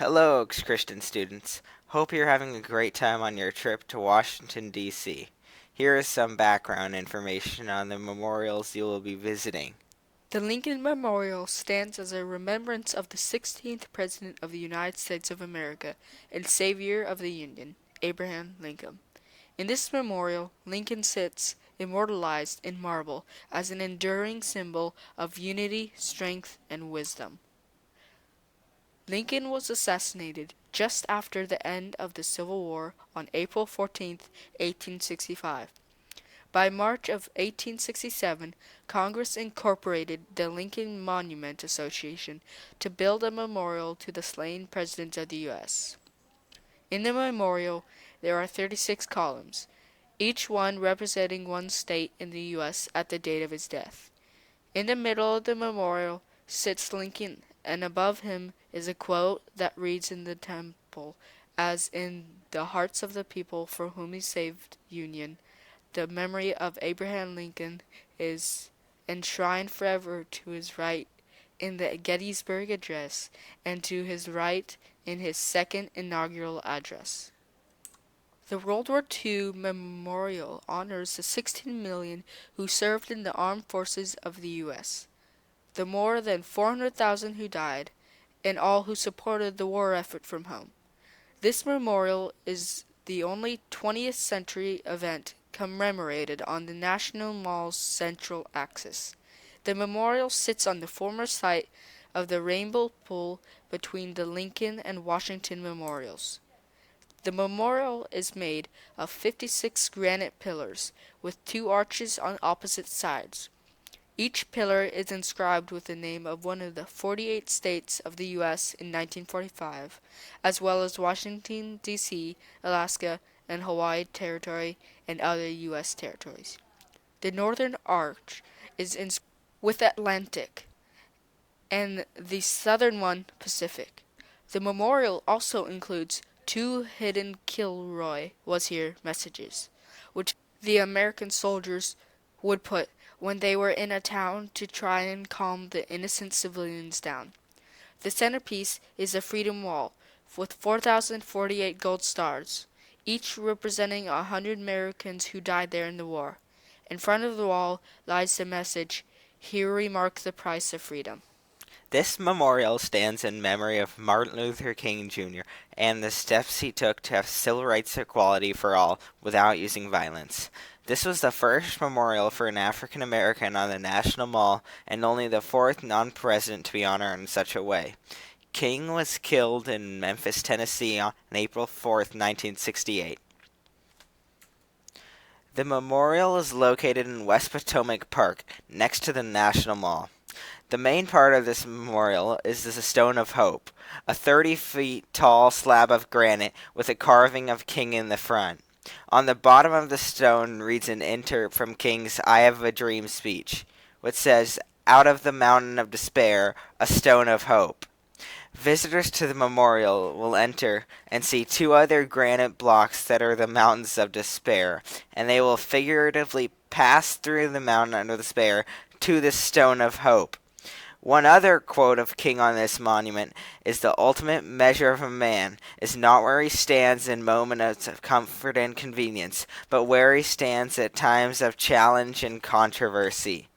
Hello, Oaks Christian students. Hope you're having a great time on your trip to Washington, D.C. Here is some background information on the memorials you will be visiting. The Lincoln Memorial stands as a remembrance of the 16th President of the United States of America and Savior of the Union, Abraham Lincoln. In this memorial, Lincoln sits immortalized in marble as an enduring symbol of unity, strength, and wisdom. Lincoln was assassinated just after the end of the Civil War on April 14, 1865. By March of 1867, Congress incorporated the Lincoln Monument Association to build a memorial to the slain President of the U.S. In the memorial, there are 36 columns, each one representing one state in the U.S. at the date of his death. In the middle of the memorial sits Lincoln, and above him is a quote that reads in the temple, as in the hearts of the people for whom he saved Union, the memory of Abraham Lincoln is enshrined forever to his right in the Gettysburg Address and to his right in his second inaugural address. The World War II Memorial honors the 16 million who served in the armed forces of the U.S., the more than 400,000 who died, and all who supported the war effort from home. This memorial is the only 20th century event commemorated on the National Mall's central axis. The memorial sits on the former site of the Rainbow Pool between the Lincoln and Washington memorials. The memorial is made of 56 granite pillars with two arches on opposite sides. Each pillar is inscribed with the name of one of the 48 states of the U.S. in 1945, as well as Washington, D.C., Alaska, and Hawaii Territory and other U.S. territories. The northern arch is inscribed with Atlantic, and the southern one Pacific. The memorial also includes two hidden Kilroy was here messages, which the American soldiers would put when they were in a town to try and calm the innocent civilians down. The centerpiece is a Freedom Wall with 4,048 gold stars, each representing 100 Americans who died there in the war. In front of the wall lies the message, "Here we mark the price of freedom." This memorial stands in memory of Martin Luther King Jr. and the steps he took to have civil rights equality for all without using violence. This was the first memorial for an African American on the National Mall and only the fourth non-president to be honored in such a way. King was killed in Memphis, Tennessee on April 4, 1968. The memorial is located in West Potomac Park, next to the National Mall. The main part of this memorial is the Stone of Hope, a 30 feet tall slab of granite with a carving of King in the front. On the bottom of the stone reads an excerpt from King's I Have a Dream speech, which says, "Out of the mountain of despair, a stone of hope." Visitors to the memorial will enter and see two other granite blocks that are the mountains of despair, and they will figuratively pass through the mountain of despair to the stone of hope. One other quote of King on this monument is, "The ultimate measure of a man is not where he stands in moments of comfort and convenience, but where he stands at times of challenge and controversy."